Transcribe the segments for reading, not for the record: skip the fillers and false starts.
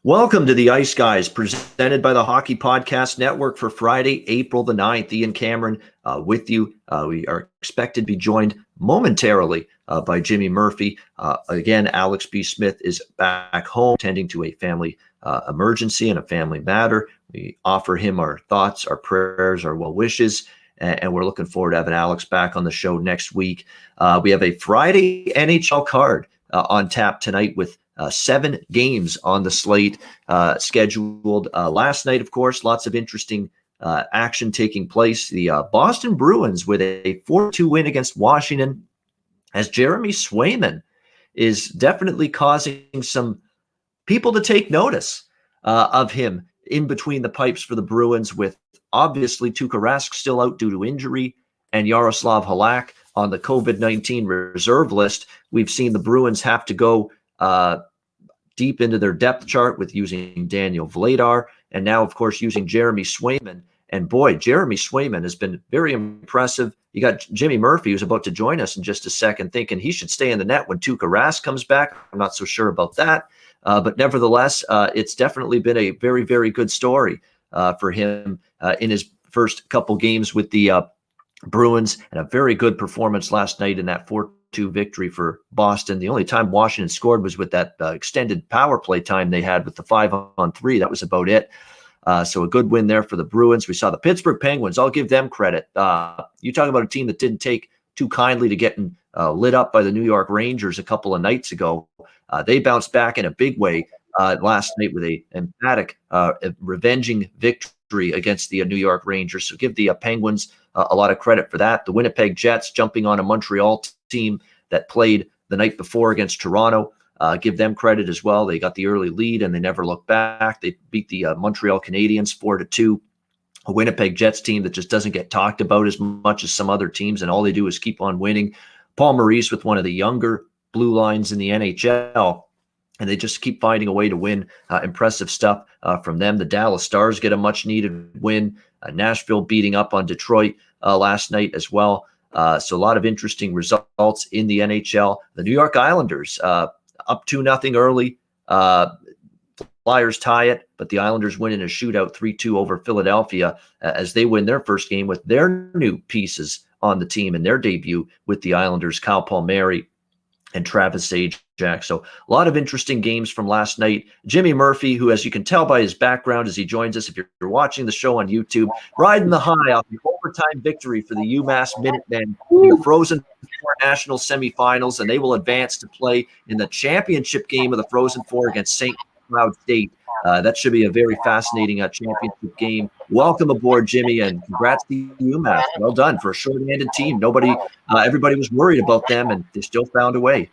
Welcome to the Ice Guys, presented by the Hockey Podcast Network for Friday, April the 9th. Ian Cameron with you. We are expected to be joined momentarily by Jimmy Murphy. Again, Alex B. Smith is back home, tending to a family emergency and a family matter. We offer him our thoughts, our prayers, our well wishes, and we're looking forward to having Alex back on the show next week. We have a Friday NHL card on tap tonight with 7 games on the slate scheduled last night. Of course, lots of interesting action taking place. The Boston Bruins with a 4-2 win against Washington, as Jeremy Swayman is definitely causing some people to take notice of him in between the pipes for the Bruins, with obviously Tuukka Rask still out due to injury and Yaroslav Halak on the COVID-19 reserve list. We've seen the Bruins have to go deep into their depth chart with using Daniel Vladar, and now, of course, using Jeremy Swayman. And boy, Jeremy Swayman has been very impressive. You got Jimmy Murphy, who's about to join us in just a second, thinking he should stay in the net when Tuukka Rask comes back. I'm not so sure about that. But nevertheless, it's definitely been a very, very good story for him in his first couple games with the Bruins, and a very good performance last night in that 4-2 victory for Boston. The only time Washington scored was with that extended power play time they had with the 5-on-3. That was about it. So a good win there for the Bruins. We saw the Pittsburgh Penguins. I'll give them credit. You talk about a team that didn't take too kindly to getting lit up by the New York Rangers a couple of nights ago. They bounced back in a big way last night with a emphatic revenging victory against the New York Rangers. So give the Penguins a lot of credit for that. The Winnipeg Jets jumping on a Montreal team that played the night before against Toronto. Give them credit as well. They got the early lead and they never looked back. They beat the Montreal Canadiens 4-2. A Winnipeg Jets team that just doesn't get talked about as much as some other teams, and all they do is keep on winning. Paul Maurice with one of the younger blue lines in the NHL, and they just keep finding a way to win. Impressive stuff from them. The Dallas Stars get a much-needed win. Nashville beating up on Detroit last night as well. So a lot of interesting results in the NHL. The New York Islanders up 2-0 early. Flyers tie it, but the Islanders win in a shootout 3-2 over Philadelphia as they win their first game with their new pieces on the team in their debut with the Islanders, Kyle Palmieri and Travis Zajac. So a lot of interesting games from last night. Jimmy Murphy, who, as you can tell by his background as he joins us, if you're watching the show on YouTube, riding the high off the overtime victory for the UMass Minutemen in the Frozen Four national semifinals, and they will advance to play in the championship game of the Frozen Four against St. Cloud State. That should be a very fascinating championship game. Welcome aboard, Jimmy, and congrats to UMass. Well done for a short-handed team. Everybody was worried about them, and they still found a way.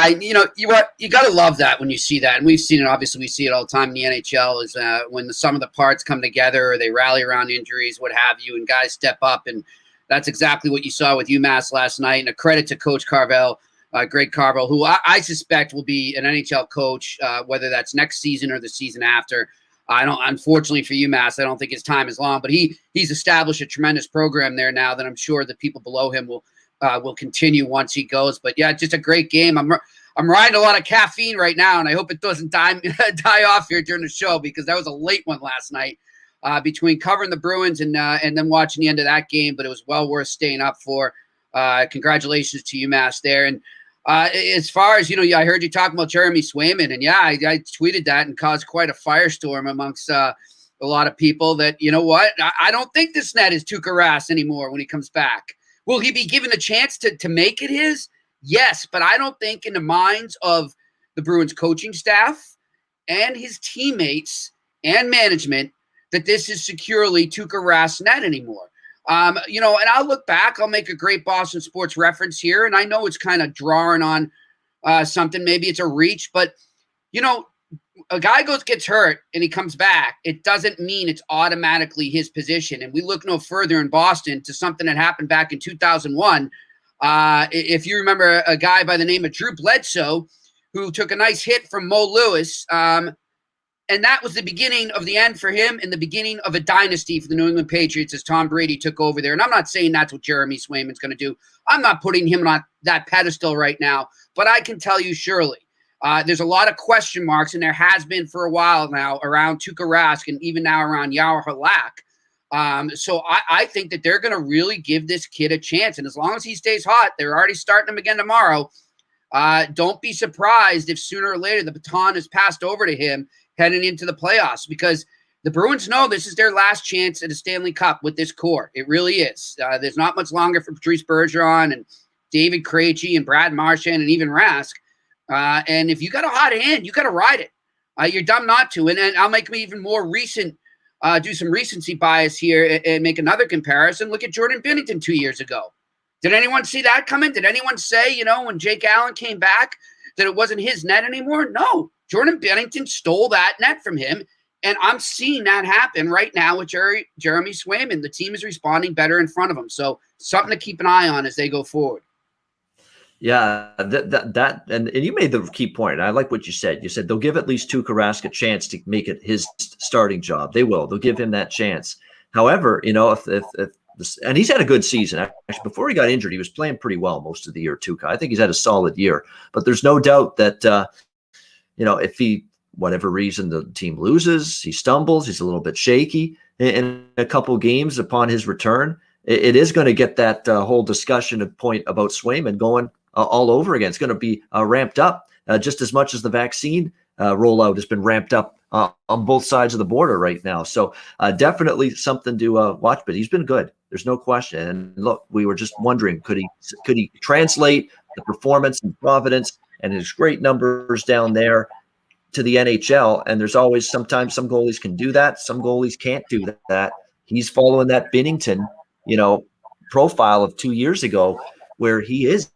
You got to love that when you see that, and we've seen it. Obviously, we see it all the time in the NHL. Is when the sum of the parts come together, or they rally around injuries, what have you, and guys step up, and that's exactly what you saw with UMass last night. And a credit to Coach Carvel. Greg Carvel, who I suspect will be an NHL coach, whether that's next season or the season after. Unfortunately for UMass, I don't think his time is long, but he's established a tremendous program there now that I'm sure the people below him will continue once he goes. But yeah, just a great game. I'm riding a lot of caffeine right now, and I hope it doesn't die off here during the show, because that was a late one last night between covering the Bruins and then watching the end of that game. But it was well worth staying up for. Congratulations to UMass there. And as far as, I heard you talking about Jeremy Swayman, and yeah, I tweeted that and caused quite a firestorm amongst a lot of people that, you know what, I don't think this net is Tuukka Rask anymore when he comes back. Will he be given a chance to make it his? Yes, but I don't think in the minds of the Bruins coaching staff and his teammates and management that this is securely Tuukka Rask net anymore. And I'll look back. I'll make a great Boston sports reference here, and I know it's kind of drawing on something. Maybe it's a reach, but a guy gets hurt and he comes back. It doesn't mean it's automatically his position. And we look no further in Boston to something that happened back in 2001. If you remember a guy by the name of Drew Bledsoe, who took a nice hit from Mo Lewis. And that was the beginning of the end for him and the beginning of a dynasty for the New England Patriots as Tom Brady took over there. And I'm not saying that's what Jeremy Swayman's going to do. I'm not putting him on that pedestal right now. But I can tell you surely There's a lot of question marks, and there has been for a while now around Tuukka Rask and even now around Jaromir Halak. So I think that they're going to really give this kid a chance. And as long as he stays hot, they're already starting him again tomorrow. Don't be surprised if sooner or later the baton is passed over to him heading into the playoffs, because the Bruins know this is their last chance at a Stanley Cup with this core. It really is. There's not much longer for Patrice Bergeron and David Krejci and Brad Marchand and even Rask. And if you got a hot hand, you got to ride it. You're dumb not to. And I'll make me even more recent, do some recency bias here and make another comparison. Look at Jordan Binnington 2 years ago. Did anyone see that coming? Did anyone say, when Jake Allen came back, that it wasn't his net anymore? No. Jordan Binnington stole that net from him. And I'm seeing that happen right now with Jeremy Swayman. The team is responding better in front of him. So something to keep an eye on as they go forward. Yeah, and you made the key point. I like what you said. You said they'll give at least Tuukka Rask a chance to make it his starting job. They will. They'll give him that chance. However, and he's had a good season. Actually, before he got injured, he was playing pretty well most of the year, Tuukka. I think he's had a solid year. But there's no doubt that, if he, whatever reason, the team loses, he stumbles, he's a little bit shaky in a couple games upon his return, it is going to get that whole discussion point about Swayman going all over again. It's going to be ramped up just as much as the vaccine rollout has been ramped up on both sides of the border right now. So definitely something to watch, but he's been good. There's no question. And look, we were just wondering, could he translate the performance and Providence and his great numbers down there to the NHL? And there's always sometimes some goalies can do that. Some goalies can't do that. He's following that Binnington, profile of 2 years ago, where he is,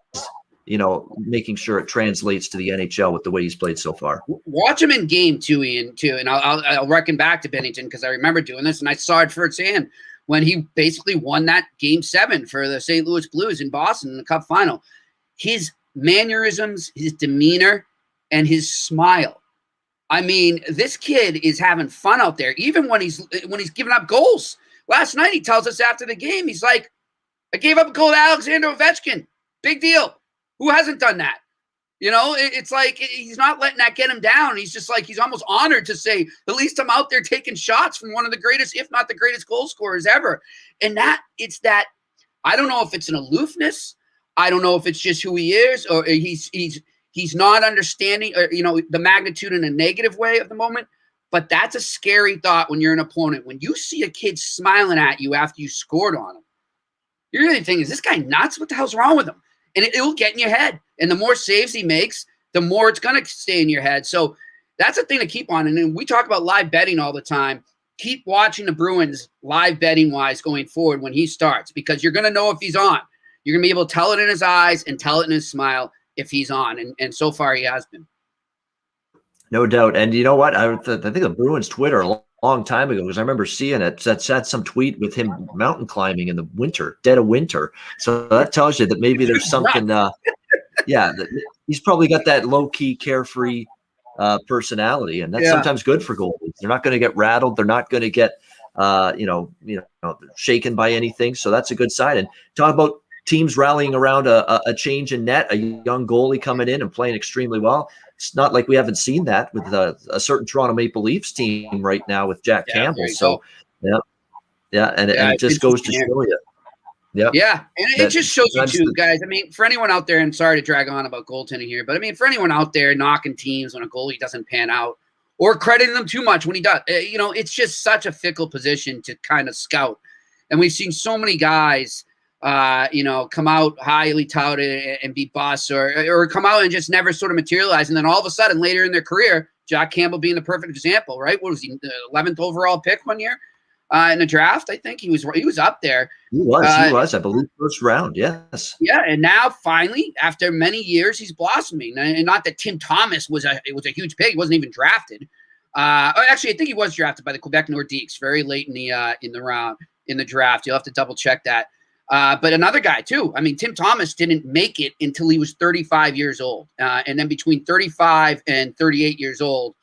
making sure it translates to the NHL with the way he's played so far. Watch him in game two, Ian, too. And I'll reckon back to Binnington because I remember doing this and I saw it firsthand when he basically won that game 7 for the St. Louis Blues in Boston in the Cup final. His mannerisms, his demeanor, and his smile. I mean, this kid is having fun out there, even when he's giving up goals. Last night, he tells us after the game, he's like, I gave up a goal to Alexander Ovechkin. Big deal. Who hasn't done that? It's like he's not letting that get him down. He's just like, he's almost honored to say, at least I'm out there taking shots from one of the greatest, if not the greatest goal scorers ever. And it's that, I don't know if it's an aloofness. I don't know if it's just who he is, or he's not understanding, or, the magnitude in a negative way of the moment. But that's a scary thought when you're an opponent. When you see a kid smiling at you after you scored on him, you're really thinking, is this guy nuts? What the hell's wrong with him? And it'll get in your head. And the more saves he makes, the more it's going to stay in your head. So that's a thing to keep on. And then we talk about live betting all the time. Keep watching the Bruins live betting-wise going forward when he starts, because you're going to know if he's on. You're going to be able to tell it in his eyes and tell it in his smile if he's on. And so far he has been. No doubt. And you know what? I think the Bruins Twitter a long time ago, because I remember seeing it, that had some tweet with him mountain climbing in the winter, dead of winter. So that tells you that maybe there's something, that he's probably got that low-key, carefree personality. And that's sometimes good for goalies. They're not going to get rattled. They're not going to get, shaken by anything. So that's a good sign. And talk about teams rallying around a change in net, a young goalie coming in and playing extremely well. It's not like we haven't seen that with a certain Toronto Maple Leafs team right now with Jack Campbell. So, and it just goes to show you. Yeah, and it just shows you too, guys. I mean, for anyone out there, and sorry to drag on about goaltending here, but I mean, for anyone out there knocking teams when a goalie doesn't pan out or crediting them too much when he does, it's just such a fickle position to kind of scout. And we've seen so many guys come out highly touted and be busts, or come out and just never sort of materialize. And then all of a sudden later in their career, Jack Campbell being the perfect example, right? What was he, the 11th overall pick one year in the draft? I think he was up there. He was, I believe, first round. Yes. Yeah. And now finally, after many years, he's blossoming. And not that Tim Thomas was a huge pick. He wasn't even drafted. Actually, I think he was drafted by the Quebec Nordiques very late in the draft. You'll have to double check that. But another guy, too. I mean, Tim Thomas didn't make it until he was 35 years old. And then between 35 and 38 years old,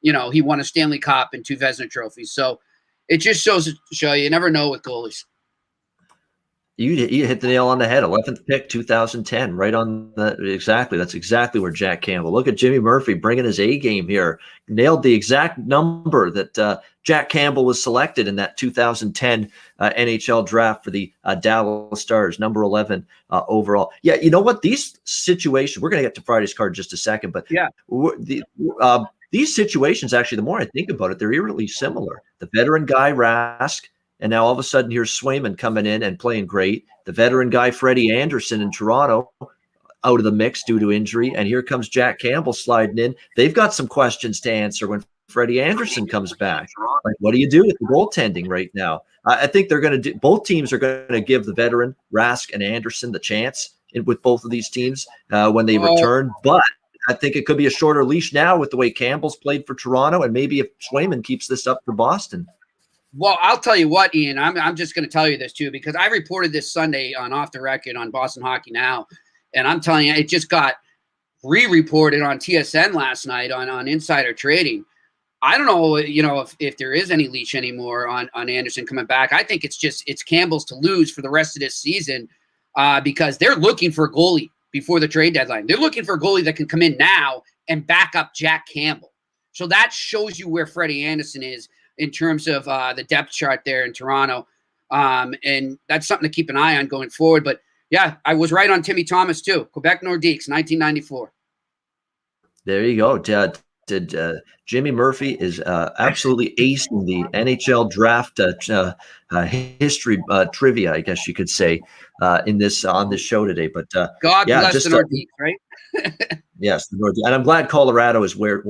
he won a Stanley Cup and 2 Vezina trophies. So it just shows you never know with goalies. You hit the nail on the head. 11th pick, 2010, right on the exactly. That's exactly where Jack Campbell. Look at Jimmy Murphy bringing his A game here. Nailed the exact number that Jack Campbell was selected in that 2010 NHL draft for the Dallas Stars, number 11 overall. Yeah, you know what? These situations. We're going to get to Friday's card in just a second, but Yeah. these situations actually, the more I think about it, they're eerily similar. The veteran guy Rask. And now all of a sudden, here's Swayman coming in and playing great. The veteran guy, Freddie Anderson in Toronto, out of the mix due to injury. And here comes Jack Campbell sliding in. They've got some questions to answer when Freddie Anderson comes back. Like, what do you do with the goaltending right now? I think they're going to do – both teams are going to give the veteran, Rask and Anderson, the chance with both of these teams when they return. But I think it could be a shorter leash now with the way Campbell's played for Toronto, and maybe if Swayman keeps this up for Boston. Well, I'll tell you what, Ian, I'm just going to tell you this too, because I reported this Sunday on Off the Record on Boston Hockey Now, and I'm telling you, it just got re-reported on TSN last night on Insider Trading. I don't know, if there is any leash anymore on Anderson coming back. I think it's Campbell's to lose for the rest of this season because they're looking for a goalie before the trade deadline. They're looking for a goalie that can come in now and back up Jack Campbell. So that shows you where Freddie Anderson is in terms of the depth chart there in Toronto. And that's something to keep an eye on going forward. But, yeah, I was right on Timmy Thomas, too. Quebec Nordiques, 1994. There you go. Jimmy Murphy is absolutely acing the NHL draft history trivia, I guess you could say, on this show today. But God bless the Nordiques, right? Yes, the Nordique, and I'm glad Colorado is wearing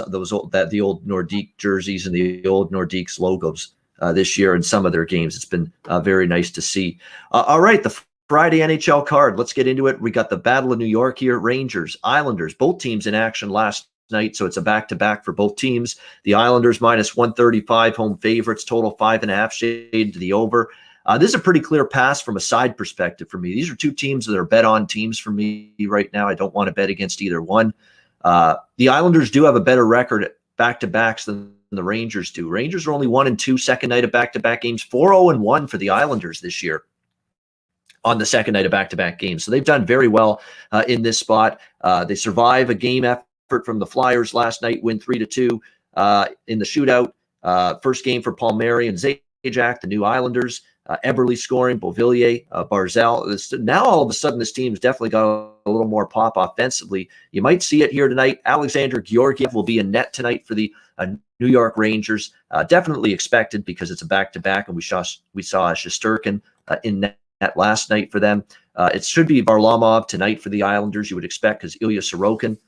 those the old Nordique jerseys and the old Nordiques logos this year in some of their games. It's been very nice to see. All right, the Friday NHL card. Let's get into it. We got the Battle of New York here. Rangers, Islanders, both teams in action last night, so it's a back-to-back for both teams. The Islanders minus 135 home favorites, total 5.5 shade to the over. This is a pretty clear pass from a side perspective for me. These are two teams that are bet-on teams for me right now. I don't want to bet against either one. The Islanders do have a better record at back-to-backs than the Rangers do. Rangers are only 1-2 second night of back-to-back games, 4-0-1 for the Islanders this year on the second night of back-to-back games. So they've done very well in this spot. They survive a game effort from the Flyers last night, win 3-2 in the shootout. First game for Palmieri and Zajac, the new Islanders. Eberle scoring, Beauvillier, Barzal. Now all of a sudden this team's definitely got a little more pop offensively. You might see it here tonight. Alexander Georgiev will be in net tonight for the New York Rangers. Definitely expected because it's a back-to-back, and we saw Shesterkin in net last night for them. It should be Varlamov tonight for the Islanders, you would expect, because Ilya Sorokin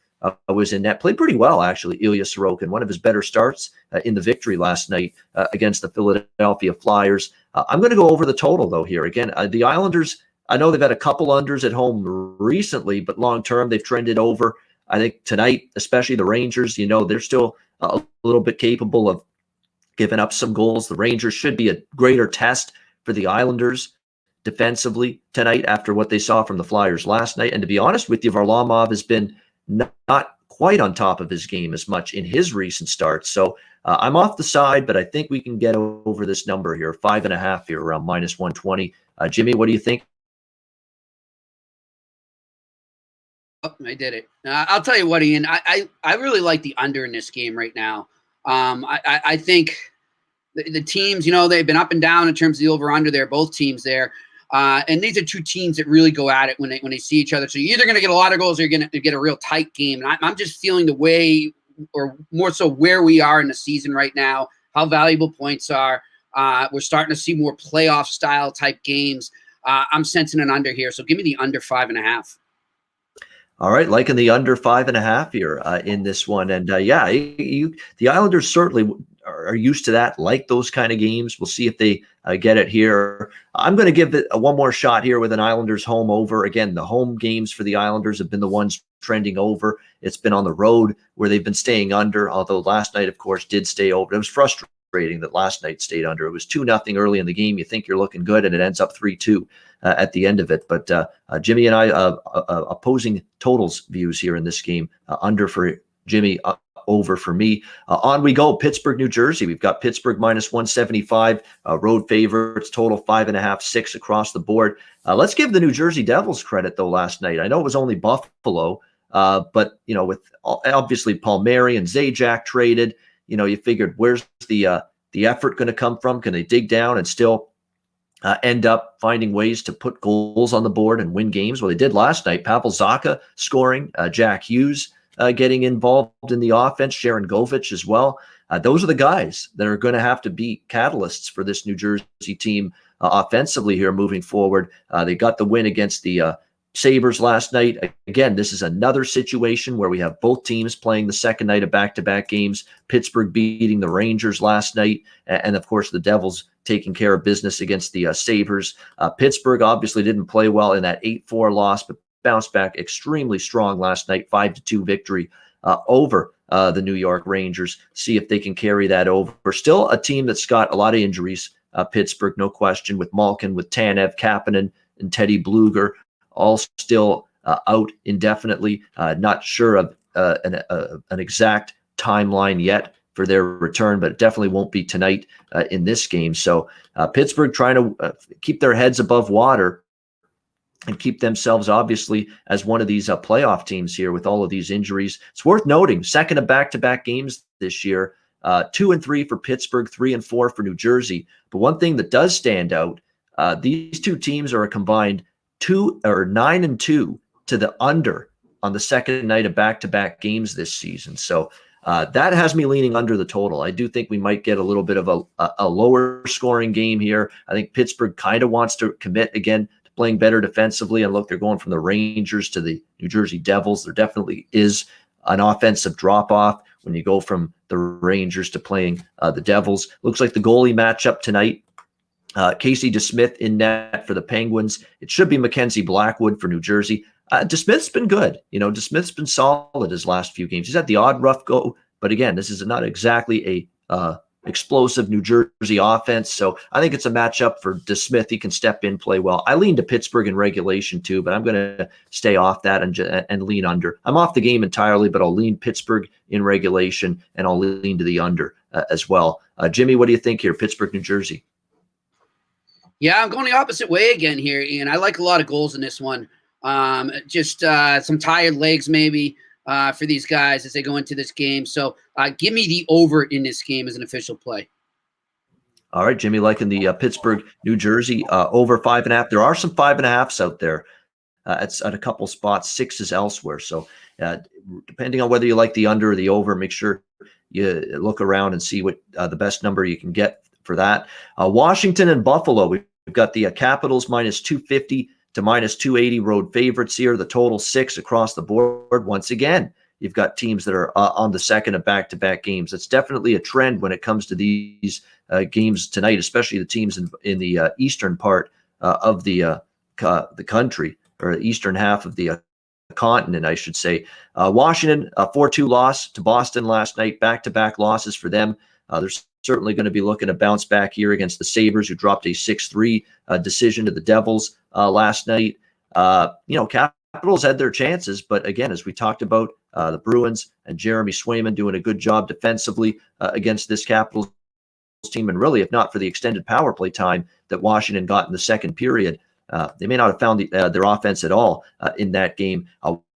was in net. Played pretty well, actually, Ilya Sorokin. One of his better starts in the victory last night against the Philadelphia Flyers. I'm going to go over the total, though, here. Again, the Islanders, I know they've had a couple unders at home recently, but long-term they've trended over. I think tonight, especially the Rangers, they're still a little bit capable of giving up some goals. The Rangers should be a greater test for the Islanders defensively tonight after what they saw from the Flyers last night. And to be honest with you, Varlamov has been not quite on top of his game as much in his recent starts. So I'm off the side, but I think we can get over this number here, 5.5 here, around minus 120. Jimmy, what do you think? Oh, I did it. I'll tell you what, Ian, I really like the under in this game right now. I think the teams, they've been up and down in terms of the over-under there, both teams there. And these are two teams that really go at it when they see each other. So you're either going to get a lot of goals or you're going to get a real tight game. And I'm just feeling the way, or more so where we are in the season right now, how valuable points are. We're starting to see more playoff style type games. I'm sensing an under here. So give me the under 5.5. All right, liking the under 5.5 here in this one. And the Islanders certainly are used to that, like those kind of games. We'll see if they get it here. I'm going to give it one more shot here with an Islanders home over. Again, the home games for the Islanders have been the ones trending over. It's been on the road where they've been staying under, although last night, of course, did stay over. It was frustrating that last night stayed under. It was 2-0 early in the game. You think you're looking good, and it ends up 3-2 at the end of it. But Jimmy and I opposing totals views here in this game. Under for Jimmy, over for me. On we go. Pittsburgh, New Jersey. We've got Pittsburgh minus 175, road favorites, total 5.5, 6 across the board. Let's give the New Jersey Devils credit, though, last night. I know it was only Buffalo, but, with obviously Palmieri and Zajac traded, you figured where's the effort going to come from? Can they dig down and still end up finding ways to put goals on the board and win games? Well, they did last night. Pavel Zacha scoring, Jack Hughes getting involved in the offense, Sharon Govich as well. Those are the guys that are going to have to be catalysts for this New Jersey team offensively here moving forward. They got the win against the Sabres last night. Again, this is another situation where we have both teams playing the second night of back-to-back games. Pittsburgh beating the Rangers last night, and of course the Devils taking care of business against the Sabres. Pittsburgh obviously didn't play well in that 8-4 loss, but bounced back extremely strong last night, 5-2 victory over the New York Rangers. See if they can carry that over. Still a team that's got a lot of injuries, Pittsburgh, no question, with Malkin, with Tanev, Kapanen, and Teddy Bluger, all still out indefinitely. Not sure of an exact timeline yet for their return, but it definitely won't be tonight in this game. So Pittsburgh trying to keep their heads above water and keep themselves obviously as one of these playoff teams here with all of these injuries. It's worth noting, second of back-to-back games this year, 2-3 for Pittsburgh, 3-4 for New Jersey. But one thing that does stand out, these two teams are a combined 9-2 to the under on the second night of back-to-back games this season. So that has me leaning under the total. I do think we might get a little bit of a lower scoring game here. I think Pittsburgh kind of wants to commit again to playing better defensively. And look, they're going from the Rangers to the New Jersey Devils. There definitely is an offensive drop-off when you go from the Rangers to playing the Devils. Looks like the goalie matchup tonight, Casey DeSmith in net for the Penguins. It should be Mackenzie Blackwood for New Jersey. DeSmith's been good. DeSmith's been solid his last few games. He's had the odd rough go, but again, this is not exactly a explosive New Jersey offense. So I think it's a matchup for DeSmith. He can step in, play well. I lean to Pittsburgh in regulation too, but I'm going to stay off that and lean under. I'm off the game entirely, but I'll lean Pittsburgh in regulation, and I'll lean to the under as well. Jimmy, what do you think here? Pittsburgh, New Jersey. Yeah, I'm going the opposite way again here, Ian. I like a lot of goals in this one. Just some tired legs maybe for these guys as they go into this game. So give me the over in this game as an official play. All right, Jimmy, liking the Pittsburgh, New Jersey over 5.5. There are some 5.5s out there. It's at a couple spots, 6s elsewhere. So depending on whether you like the under or the over, make sure you look around and see what the best number you can get for that. Washington and Buffalo. We've got the Capitals minus 250 to minus 280 road favorites here. The total 6 across the board. Once again, you've got teams that are on the second of back-to-back games. It's definitely a trend when it comes to these games tonight, especially the teams in the eastern part of the country, or the eastern half of the continent, I should say. Washington, a 4-2 loss to Boston last night. Back-to-back losses for them. They're certainly going to be looking to bounce back here against the Sabres, who dropped a 6-3 decision to the Devils last night. Capitals had their chances, but again, as we talked about, the Bruins and Jeremy Swayman doing a good job defensively against this Capitals team. And really, if not for the extended power play time that Washington got in the second period, they may not have found their offense at all in that game.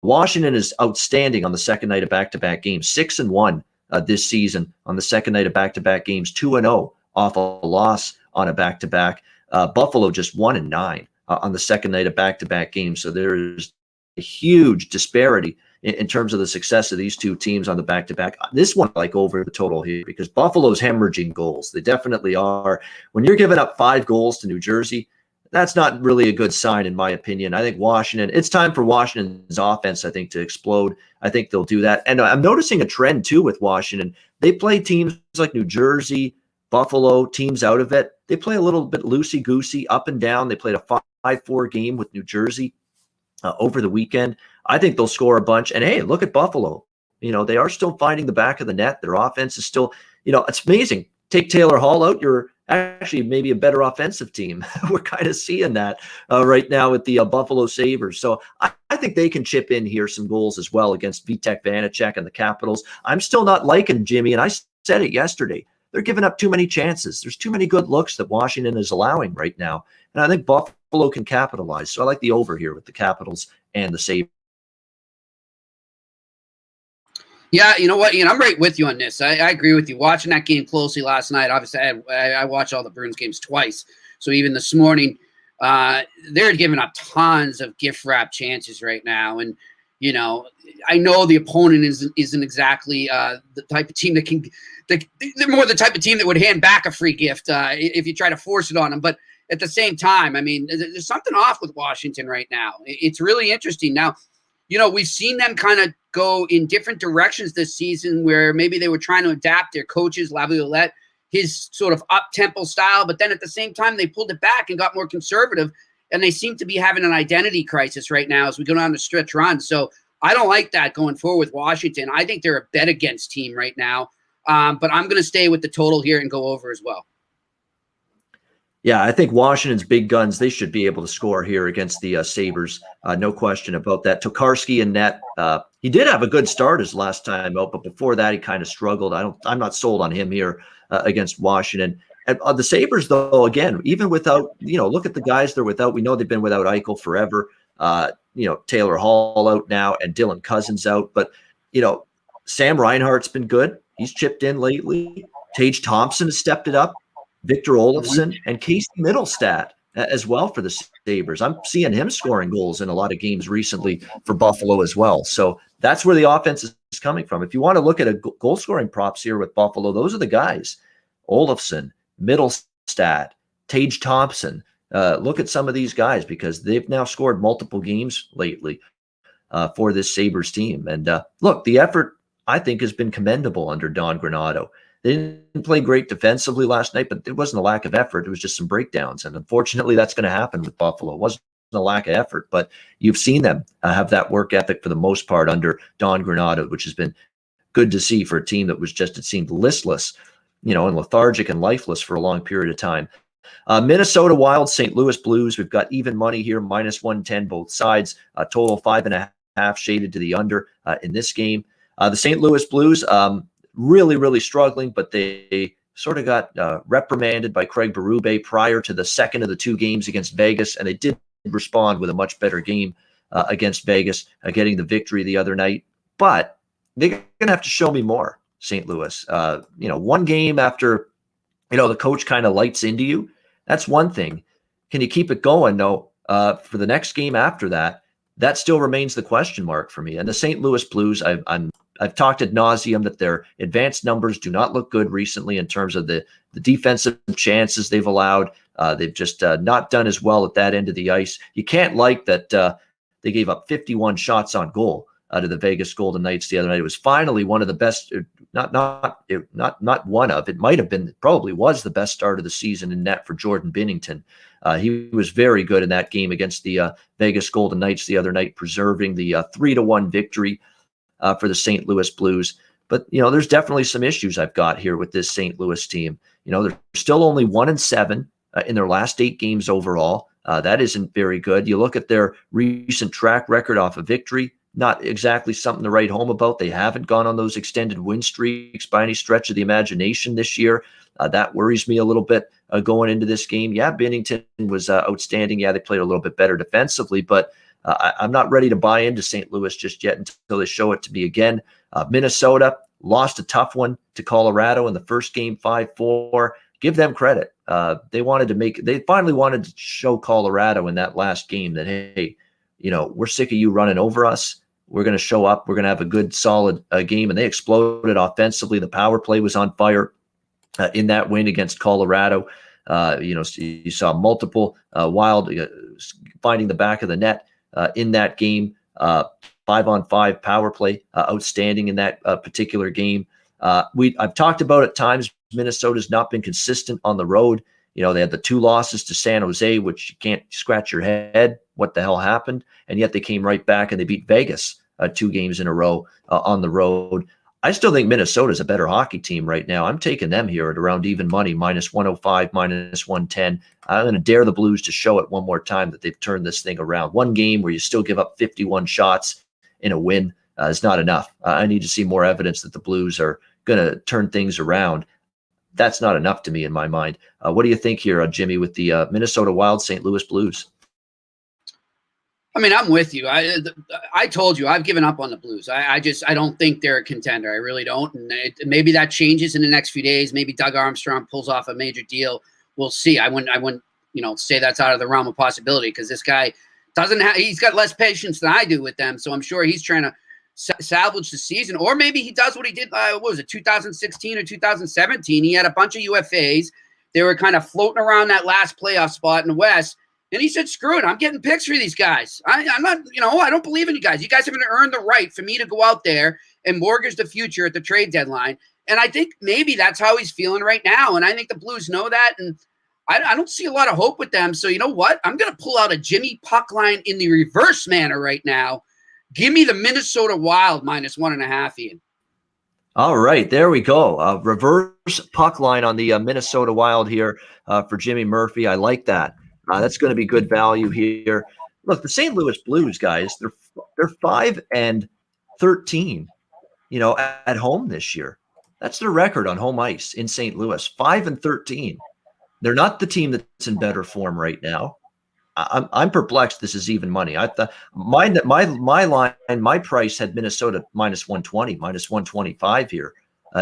Washington is outstanding on the second night of back-to-back games, 6-1 this season on the second night of back-to-back games, 2-0 off a loss on a back-to-back. Buffalo just 1-9 on the second night of back-to-back games. So there is a huge disparity in terms of the success of these two teams on the back-to-back. This one, like over the total here, because Buffalo's hemorrhaging goals. They definitely are. When you're giving up 5 goals to New Jersey, that's not really a good sign, in my opinion. I think Washington, it's time for Washington's offense, I think, to explode. I think they'll do that. And I'm noticing a trend, too, with Washington. They play teams like New Jersey, Buffalo, teams out of it. They play a little bit loosey-goosey, up and down. They played a 5-4 game with New Jersey over the weekend. I think they'll score a bunch. And, hey, look at Buffalo. They are still finding the back of the net. Their offense is still, it's amazing. Take Taylor Hall out, you're actually maybe a better offensive team. We're kind of seeing that right now with the Buffalo Sabres. So I think they can chip in here some goals as well against Vitek Vanacek and the Capitals. I'm still not liking Jimmy, and I said it yesterday. They're giving up too many chances. There's too many good looks that Washington is allowing right now. And I think Buffalo can capitalize. So I like the over here with the Capitals and the Sabres. Yeah, you know what, Ian, I'm right with you on this. I agree with you. Watching that game closely last night, obviously I watched all the Bruins games twice. So even this morning, they're giving up tons of gift wrap chances right now. And, you know, I know the opponent isn't exactly the type of team that can – they're more the type of team that would hand back a free gift if you try to force it on them. But at the same time, I mean, there's something off with Washington right now. It's really interesting. Now, you know, we've seen them kind of go in different directions this season where maybe they were trying to adapt their coaches, Laviolette, his sort of up-tempo style, but then at the same time, they pulled it back and got more conservative, and they seem to be having an identity crisis right now as we go down the stretch run. So I don't like that going forward with Washington. I think they're a bet against team right now, but I'm going to stay with the total here and go over as well. Yeah, I think Washington's big guns, they should be able to score here against the Sabres. No question about that. Tokarski in net. He did have a good start his last time out, but before that, he kind of struggled. I'm not sold on him here against Washington. And the Sabres, though, again, even without, look at the guys they're without. We know they've been without Eichel forever. Taylor Hall out now and Dylan Cousins out. But, Sam Reinhart's been good. He's chipped in lately. Tage Thompson has stepped it up. Victor Olofsson and Casey Middlestat as well for the Sabres. I'm seeing him scoring goals in a lot of games recently for Buffalo as well. So that's where the offense is coming from. If you want to look at a goal scoring props here with Buffalo, those are the guys. Olofsson, Middlestat, Tage Thompson. Look at some of these guys because they've now scored multiple games lately for this Sabres team. And look, the effort, I think, has been commendable under Don Granato. They didn't play great defensively last night, but it wasn't a lack of effort. It was just some breakdowns. And unfortunately, that's going to happen with Buffalo. It wasn't a lack of effort, but you've seen them have that work ethic for the most part under Don Granato, which has been good to see for a team that was just, it seemed, listless, and lethargic and lifeless for a long period of time. Minnesota Wild, St. Louis Blues. We've got even money here, -110 both sides. Total 5.5 shaded to the under in this game. The St. Louis Blues, really, really struggling, but they sort of got reprimanded by Craig Berube prior to the second of the two games against Vegas, and they did respond with a much better game against Vegas, getting the victory the other night. But they're going to have to show me more, St. Louis. One game after, the coach kind of lights into you, that's one thing. Can you keep it going? No. For the next game after that, that still remains the question mark for me. And the St. Louis Blues, I've talked ad nauseum that their advanced numbers do not look good recently in terms of the defensive chances they've allowed. They've just not done as well at that end of the ice. You can't like that they gave up 51 shots on goal to the Vegas Golden Knights the other night. It was finally one of the best, not one of, it might have been, probably was the best start of the season in net for Jordan Binnington. He was very good in that game against the Vegas Golden Knights the other night, preserving the 3-1 victory for the St. Louis Blues. But, there's definitely some issues I've got here with this St. Louis team. They're still only 1-7 in their last 8 games overall. That isn't very good. You look at their recent track record off of victory, not exactly something to write home about. They haven't gone on those extended win streaks by any stretch of the imagination this year. That worries me a little bit going into this game. Yeah, Binnington was outstanding. Yeah, they played a little bit better defensively, but I'm not ready to buy into St. Louis just yet until they show it to me again. Minnesota lost a tough one to Colorado in the first game, 5-4. Give them credit. They finally wanted to show Colorado in that last game that, hey, we're sick of you running over us. We're going to show up. We're going to have a good, solid game. And they exploded offensively. The power play was on fire in that win against Colorado. You saw multiple Wild finding the back of the net in that game. 5-on-5 power play, outstanding in that particular game. I've talked about at times Minnesota's not been consistent on the road. They had the 2 losses to San Jose, which you can't scratch your head. What the hell happened? And yet they came right back and they beat Vegas 2 games in a row on the road. I still think Minnesota's a better hockey team right now. I'm taking them here at around even money, minus 105, minus 110. I'm going to dare the Blues to show it one more time that they've turned this thing around. One game where you still give up 51 shots in a win is not enough. I need to see more evidence that the Blues are going to turn things around. That's not enough to me in my mind. What do you think here, Jimmy, with the Minnesota Wild St. Louis Blues? I mean, I'm with you. I told you I've given up on the Blues. I don't think they're a contender. I really don't. And maybe that changes in the next few days. Maybe Doug Armstrong pulls off a major deal. We'll see. I wouldn't say that's out of the realm of possibility, because this guy he's got less patience than I do with them. So I'm sure he's trying to salvage the season, or maybe he does what he did. What was it, 2016 or 2017? He had a bunch of UFAs. They were kind of floating around that last playoff spot in the West. And he said, screw it, I'm getting picks for these guys. I'm not, I don't believe in you guys. You guys haven't earned the right for me to go out there and mortgage the future at the trade deadline. And I think maybe that's how he's feeling right now. And I think the Blues know that. And I don't see a lot of hope with them. So you know what? I'm going to pull out a Jimmy puck line in the reverse manner right now. Give me the Minnesota Wild minus 1.5, Ian. All right, there we go. Reverse puck line on the Minnesota Wild here for Jimmy Murphy. I like that. That's going to be good value here. Look, the St. Louis Blues, guys, they're 5-13, at home this year. That's their record on home ice in St. Louis, 5-13. They're not the team that's in better form right now. I'm perplexed. This is even money. I thought my line, my price had Minnesota minus 120, minus 125 here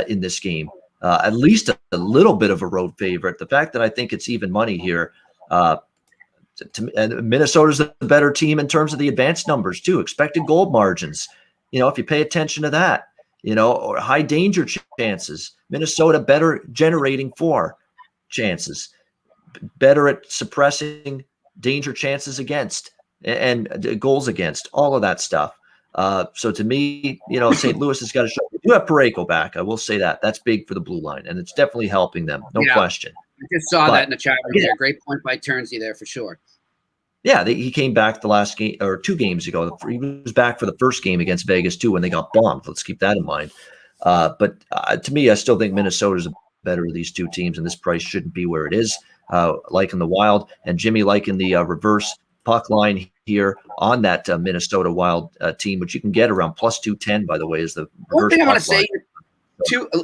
in this game. At least a little bit of a road favorite. The fact that I think it's even money here. Minnesota's the better team in terms of the advanced numbers too. Expected goal margins. If you pay attention to that, or high danger chances. Minnesota better generating for chances, better at suppressing danger chances against and goals against, all of that stuff. So to me, St. Louis has got to show. You have Parayko back. I will say that. That's big for the blue line, and it's definitely helping them. No question. I just saw that in the chat room there. Great point by Turnsey there for sure. Yeah, he came back the last game or 2 games ago. He was back for the first game against Vegas too when they got bombed. Let's keep that in mind. But to me, I still think Minnesota's better of these two teams, and this price shouldn't be where it is. Liking the Wild, and Jimmy liking the reverse puck line here on that Minnesota Wild team, which you can get around plus 210. By the way, is the one thing I want to say.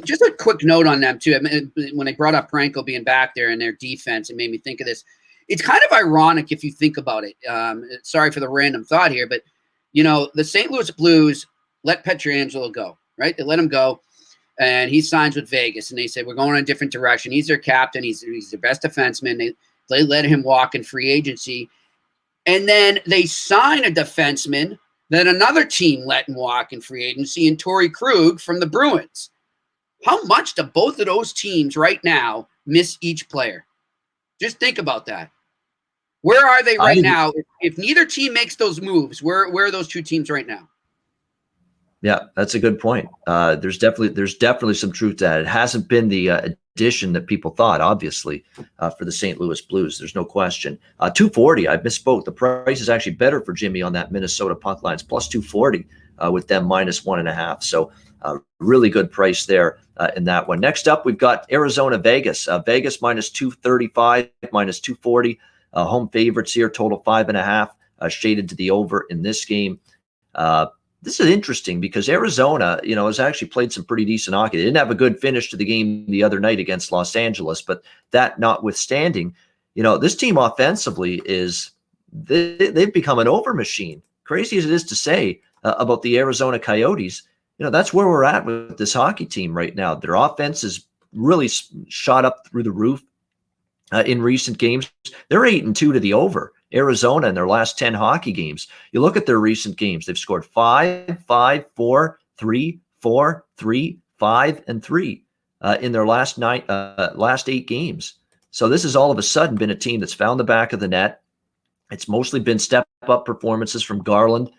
Just a quick note on them too. I mean, when they brought up Franco being back there and their defense, it made me think of this. It's kind of ironic if you think about it. Sorry for the random thought here, but the St. Louis Blues let Pietrangelo go, right? They let him go, and he signs with Vegas, and they say we're going in a different direction. He's their captain. He's their best defenseman. They let him walk in free agency, and then they sign a defenseman that another team let him walk in free agency, and Torrey Krug from the Bruins. How much do both of those teams right now miss each player? Just think about that. Where are they right now? If neither team makes those moves, where are those two teams right now? Yeah, that's a good point. There's definitely some truth to that. It hasn't been the addition that people thought, obviously, for the St. Louis Blues. There's no question. 240, I misspoke. The price is actually better for Jimmy on that Minnesota puck lines, plus 240 with them minus 1.5. So really good price there in that one. Next up, we've got Arizona, Vegas. Vegas minus 235, minus 240. Home favorites here, total 5.5, shaded to the over in this game. This is interesting because Arizona, has actually played some pretty decent hockey. They didn't have a good finish to the game the other night against Los Angeles, but that notwithstanding, this team offensively they've become an over machine. Crazy as it is to say about the Arizona Coyotes, that's where we're at with this hockey team right now. Their offense is really shot up through the roof in recent games. They're 8-2 to the over. Arizona in their last 10 hockey games. You look at their recent games, they've scored 5, 5, 4, 3, 4, 3, 5, and 3 in their last 8 games. So this has all of a sudden been a team that's found the back of the net. It's mostly been step-up performances from Garland,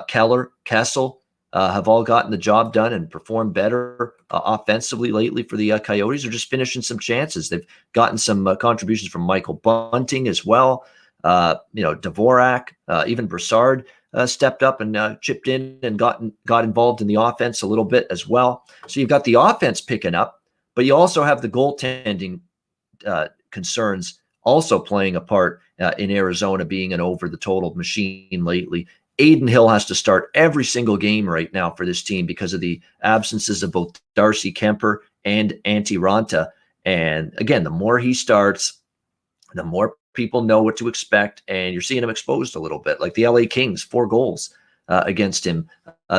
Keller, Kessel, have all gotten the job done and performed better offensively lately for the Coyotes. Are just finishing some chances. They've gotten some contributions from Michael Bunting as well. Dvorak, even Brassard stepped up and chipped in and got involved in the offense a little bit as well. So you've got the offense picking up, but you also have the goaltending concerns also playing a part in Arizona being an over the total machine lately. Aiden Hill has to start every single game right now for this team because of the absences of both Darcy Kemper and Antti Ranta. And again, the more he starts, the more people know what to expect, and you're seeing him exposed a little bit. Like the LA Kings, 4 goals against him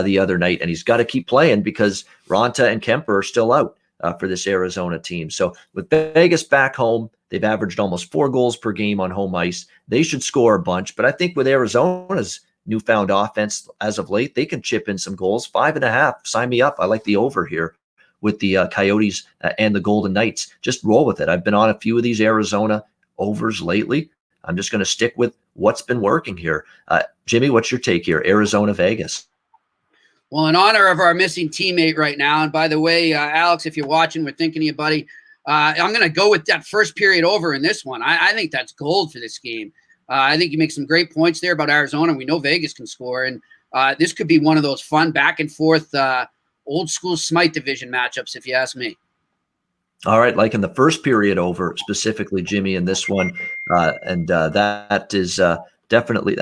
the other night, and he's got to keep playing because Ranta and Kemper are still out for this Arizona team. So with Vegas back home, they've averaged almost 4 goals per game on home ice. They should score a bunch, but I think with Arizona's newfound offense as of late, they can chip in some goals. 5.5, sign me up. I like the over here with the Coyotes and the Golden Knights. Just roll with it. I've been on a few of these Arizona overs lately. I'm just going to stick with what's been working here. Jimmy, what's your take here? Arizona, Vegas. Well, in honor of our missing teammate right now, and by the way, Alex, if you're watching, we're thinking of you, buddy. I'm going to go with that first period over in this one. I think that's gold for this game. I think you make some great points there about Arizona. We know Vegas can score, and this could be one of those fun back and forth old school Smite division matchups, if you ask me. All right, like in the first period over specifically, Jimmy, in this one, that is definitely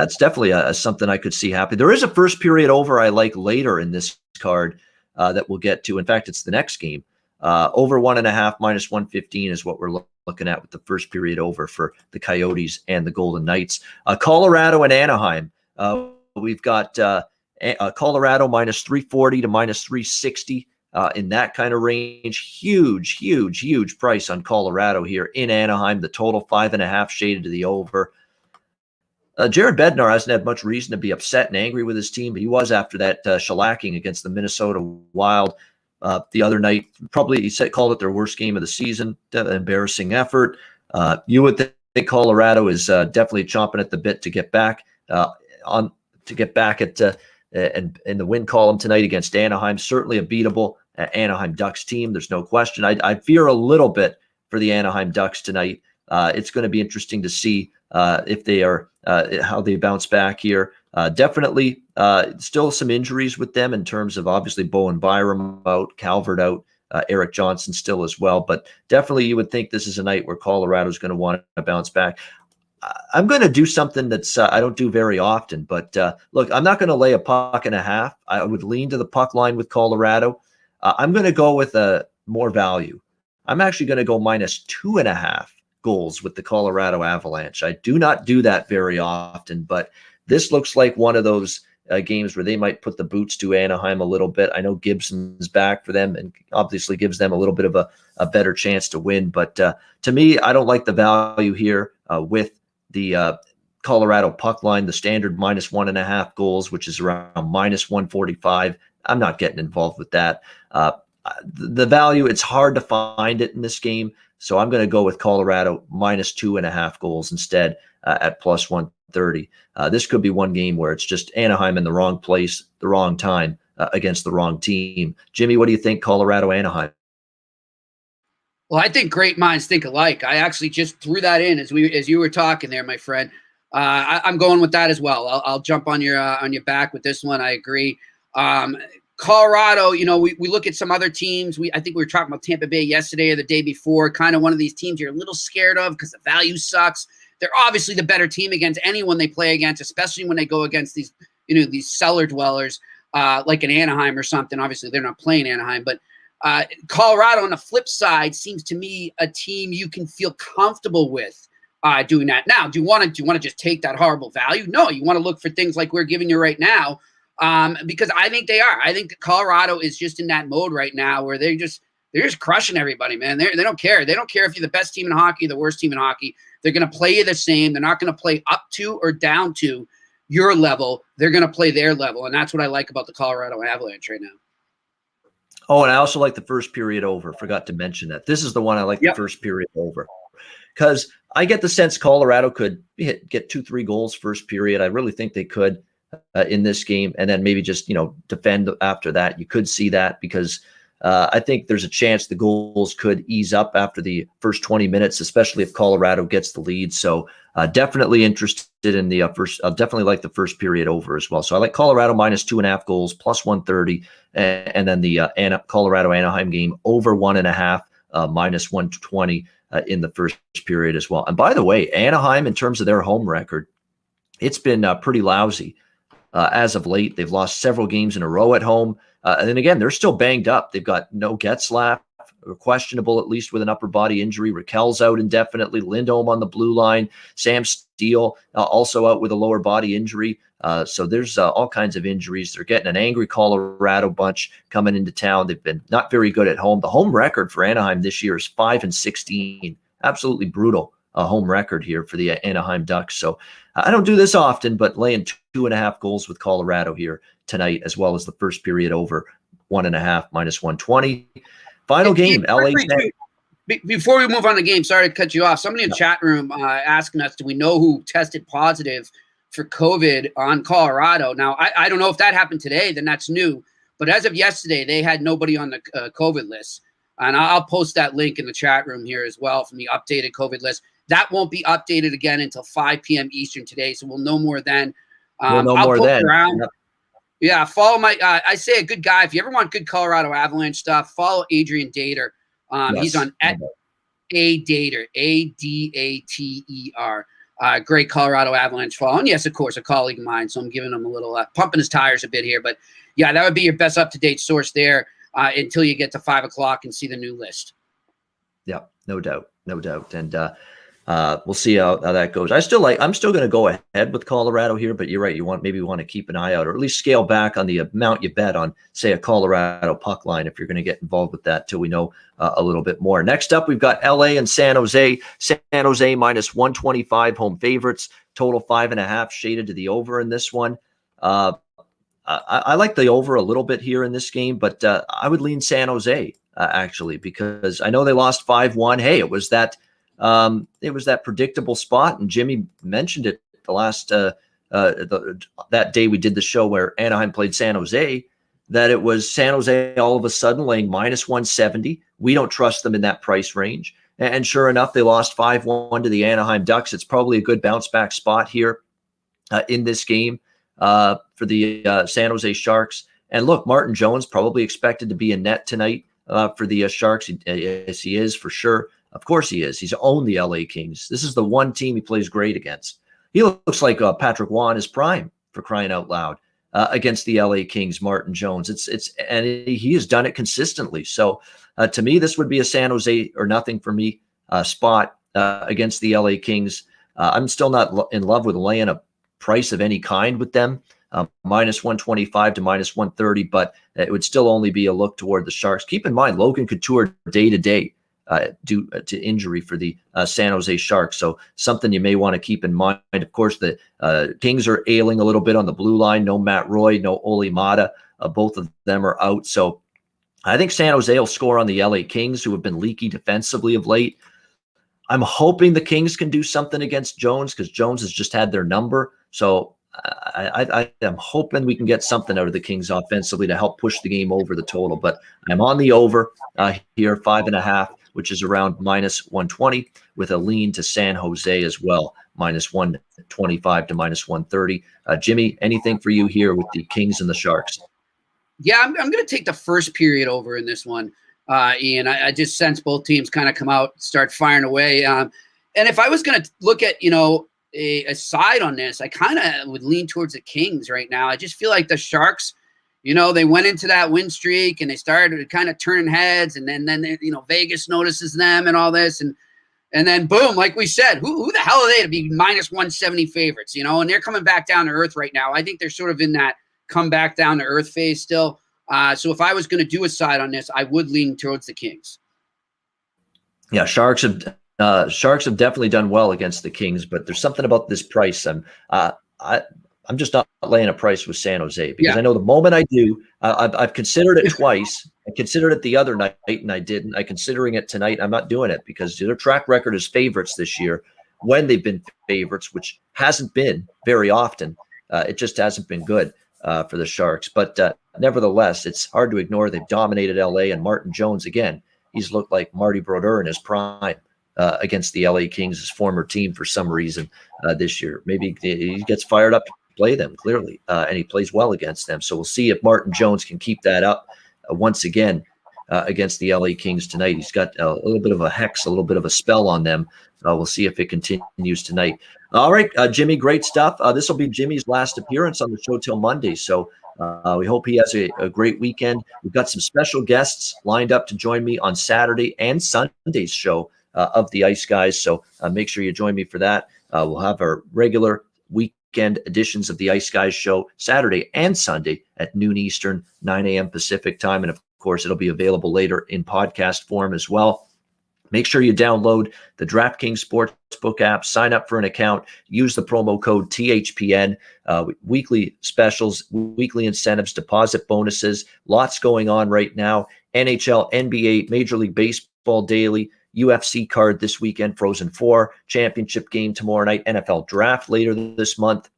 something I could see happen. There is a first period over I like later in this card that we'll get to. In fact, it's the next game. Over 1.5 minus 115 is what we're looking at with the first period over for the Coyotes and the Golden Knights. Colorado and Anaheim. We've got Colorado minus 340 to minus 360. In that kind of range. Huge price on Colorado here in Anaheim. The total 5.5 shaded to the over. Jared Bednar hasn't had much reason to be upset and angry with his team, but he was after that shellacking against the Minnesota Wild the other night. Probably called it their worst game of the season. Embarrassing effort. You would think Colorado is definitely chomping at the bit to get back in the win column tonight against Anaheim. Certainly a beatable Anaheim Ducks team. There's no question. I fear a little bit for the Anaheim Ducks tonight. It's going to be interesting to see if they are how they bounce back here. Definitely still some injuries with them in terms of obviously Bowen Byram out, Calvert out, Eric Johnson still as well. But definitely you would think this is a night where Colorado is going to want to bounce back. I'm going to do something that's I don't do very often, but look, I'm not going to lay a puck and a half. I would lean to the puck line with Colorado. I'm going to go with more value. I'm actually going to go minus 2.5 goals with the Colorado Avalanche. I do not do that very often, but this looks like one of those games where they might put the boots to Anaheim a little bit. I know Gibson's back for them and obviously gives them a little bit of a better chance to win. But to me, I don't like the value here with the Colorado puck line, the standard minus 1.5 goals, which is around minus 145. I'm not getting involved with that. The value, it's hard to find it in this game. So I'm going to go with Colorado minus 2.5 goals instead at plus 130. This could be one game where it's just Anaheim in the wrong place, the wrong time against the wrong team. Jimmy, what do you think, Colorado, Anaheim? Well, I think great minds think alike. I actually just threw that in as you were talking there, my friend. I'm going with that as well. I'll jump on your back with this one. I agree. Colorado, we look at some other teams. I think we were talking about Tampa Bay yesterday or the day before. Kind of one of these teams you're a little scared of because the value sucks. They're obviously the better team against anyone they play against, especially when they go against these cellar dwellers like an Anaheim or something. Obviously, they're not playing Anaheim, but Colorado on the flip side seems to me a team you can feel comfortable with doing that. Now, do you want to just take that horrible value? No, you want to look for things like we're giving you right now because I think they are. I think that Colorado is just in that mode right now where they're just crushing everybody, man. They don't care. They don't care if you're the best team in hockey, the worst team in hockey. They're going to play you the same. They're not going to play up to or down to your level. They're going to play their level, and that's what I like about the Colorado Avalanche right now. Oh, and I also like the first period over. Forgot to mention that. This is the one I like, the first period over. Because I get the sense Colorado could get 2-3 goals first period. I really think they could in this game. And then maybe just, defend after that. You could see that because I think there's a chance the goals could ease up after the first 20 minutes, especially if Colorado gets the lead. So definitely interested in the first. I'll definitely like the first period over as well. So I like Colorado minus 2.5 goals, plus 130, and then the Colorado Anaheim game over 1.5, minus 120 in the first period as well. And by the way, Anaheim, in terms of their home record, it's been pretty lousy. As of late, they've lost several games in a row at home. And then again, they're still banged up. They've got no Getzlaf, or questionable at least with an upper body injury. Raquel's out indefinitely. Lindholm on the blue line. Sam Steele also out with a lower body injury. So there's all kinds of injuries. They're getting an angry Colorado bunch coming into town. They've been not very good at home. The home record for Anaheim this year is 5-16. Absolutely brutal home record here for the Anaheim Ducks. So I don't do this often, but laying 2.5 goals with Colorado here tonight, as well as the first period over 1.5, minus 120. Final game, LA. Before we move on to the game, sorry to cut you off. Somebody in the chat room asking us, do we know who tested positive for COVID on Colorado? Now, I don't know if that happened today, then that's new. But as of yesterday, they had nobody on the COVID list. And I'll post that link in the chat room here as well from the updated COVID list. That won't be updated again until 5 p.m. Eastern today, so we'll know more then. We'll know more then. Yep. Yeah, follow my I say a good guy. If you ever want good Colorado Avalanche stuff, follow Adrian Dater. Yes. He's on @Dater, ADATER. Great Colorado Avalanche follow. And yes, of course, a colleague of mine, so I'm giving him a little pumping his tires a bit here. But yeah, that would be your best up-to-date source there until you get to 5 o'clock and see the new list. Yeah, no doubt. And we'll see how that goes. I'm still going to go ahead with Colorado here, but you're right. You want to keep an eye out, or at least scale back on the amount you bet on, say, a Colorado puck line if you're going to get involved with that till we know a little bit more. Next up, we've got LA and San Jose. San Jose minus 125 home favorites, total 5.5 shaded to the over in this one. I like the over a little bit here in this game, but I would lean San Jose actually, because I know they lost 5-1. Hey, it was that predictable spot, and Jimmy mentioned it the last that day we did the show where Anaheim played San Jose, that it was San Jose all of a sudden laying minus 170. We don't trust them in that price range, and sure enough, they lost 5-1 to the Anaheim Ducks. It's probably a good bounce back spot here in this game for the San Jose Sharks. And look, Martin Jones probably expected to be in net tonight for the Sharks. Yes, he is for sure. Of course he is. He's owned the LA Kings. This is the one team he plays great against. He looks like Patrick Waugh in his prime, for crying out loud, against the LA Kings, Martin Jones. And he has done it consistently. So to me, this would be a San Jose or nothing for me spot against the LA Kings. I'm still not in love with laying a price of any kind with them. Minus 125 to minus 130, but it would still only be a look toward the Sharks. Keep in mind, Logan Couture day to day due to injury for the San Jose Sharks. So something you may want to keep in mind. Of course, the Kings are ailing a little bit on the blue line. No Matt Roy, no Oli Mata. Both of them are out. So I think San Jose will score on the LA Kings, who have been leaky defensively of late. I'm hoping the Kings can do something against Jones, because Jones has just had their number. So I am hoping we can get something out of the Kings offensively to help push the game over the total. But I'm on the over here, 5.5, which is around minus 120, with a lean to San Jose as well, minus 125 to minus 130. Jimmy, anything for you here with the Kings and the Sharks? Yeah, I'm going to take the first period over in this one, Ian. I just sense both teams kind of come out, start firing away. And if I was going to look at, a side on this, I kind of would lean towards the Kings right now. I just feel like the Sharks, they went into that win streak and they started kind of turning heads, and then Vegas notices them and all this, and then boom, like we said, who the hell are they to be minus 170 favorites, and they're coming back down to earth right now. I think they're sort of in that come back down to earth phase still. So if I was going to do a side on this, I would lean towards the Kings. Yeah, Sharks have definitely done well against the Kings, but there's something about this price. I'm just not laying a price with San Jose, because I know the moment I do, I've considered it twice. I considered it the other night and I didn't. I'm considering it tonight. I'm not doing it because their track record is favorites this year when they've been favorites, which hasn't been very often. It just hasn't been good. for the Sharks. But nevertheless, it's hard to ignore. They've dominated LA, and Martin Jones, again, he's looked like Marty Brodeur in his prime against the LA Kings, his former team, for some reason this year. Maybe he gets fired up to play them, clearly, and he plays well against them. So we'll see if Martin Jones can keep that up once again against the LA Kings tonight. He's got a little bit of a hex, a little bit of a spell on them. We'll see if it continues tonight. All right, Jimmy, great stuff. This will be Jimmy's last appearance on the show till Monday. So we hope he has a great weekend. We've got some special guests lined up to join me on Saturday and Sunday's show of the Ice Guys. So make sure you join me for that. We'll have our regular weekend editions of the Ice Guys show Saturday and Sunday at noon Eastern, 9 a.m. Pacific time. And of course, it'll be available later in podcast form as well. Make sure you download the DraftKings Sportsbook app, sign up for an account, use the promo code THPN, weekly specials, weekly incentives, deposit bonuses, lots going on right now. NHL, NBA, Major League Baseball daily, UFC card this weekend, Frozen Four, championship game tomorrow night, NFL draft later this month.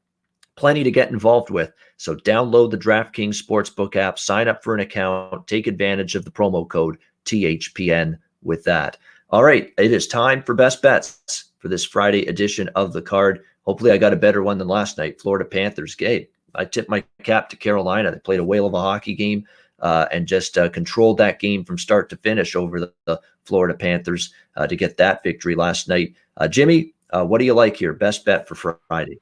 Plenty to get involved with. So download the DraftKings Sportsbook app, sign up for an account, take advantage of the promo code THPN with that. All right, it is time for best bets for this Friday edition of the card. Hopefully I got a better one than last night. Florida Panthers game. I tipped my cap to Carolina. They played a whale of a hockey game and just controlled that game from start to finish over the Florida Panthers to get that victory last night. Jimmy, what do you like here? Best bet for Friday.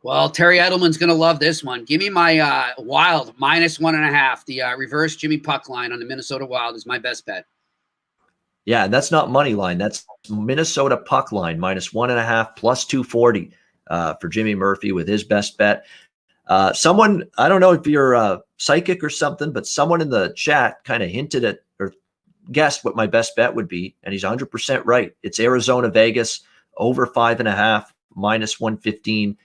Well, Terry Edelman's going to love this one. Give me my Wild -1.5. The reverse Jimmy puck line on the Minnesota Wild is my best bet. Yeah, and that's not money line. That's Minnesota puck line -1.5 plus 240 for Jimmy Murphy with his best bet. Someone, I don't know if you're psychic or something, but someone in the chat kind of hinted at or guessed what my best bet would be, and he's 100% right. It's Arizona Vegas over 5.5 -115.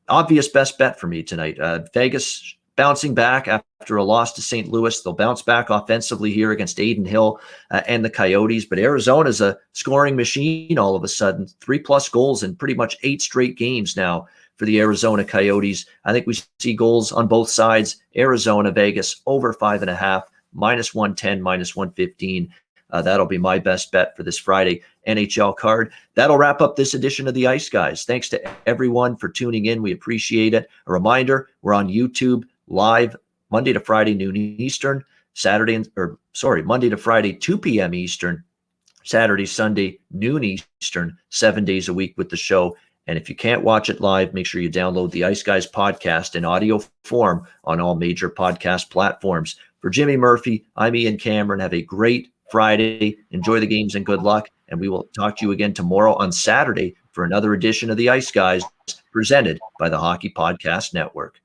Obvious best bet for me tonight. Vegas bouncing back after a loss to St. Louis. They'll bounce back offensively here against Aiden Hill and the Coyotes. But Arizona's a scoring machine all of a sudden. 3+ goals in pretty much 8 straight games now for the Arizona Coyotes. I think we see goals on both sides. Arizona, Vegas, over 5.5, -110, -115. That'll be my best bet for this Friday NHL card. That'll wrap up this edition of the Ice Guys. Thanks to everyone for tuning in. We appreciate it. A reminder, we're on YouTube live Monday to Friday, noon Eastern, Monday to Friday, 2 p.m. Eastern, Saturday, Sunday, noon Eastern, 7 days a week with the show. And if you can't watch it live, make sure you download the Ice Guys podcast in audio form on all major podcast platforms. For Jimmy Murphy, I'm Ian Cameron. Have a great Friday. Enjoy the games and good luck. And we will talk to you again tomorrow on Saturday for another edition of the Ice Guys presented by the Hockey Podcast Network.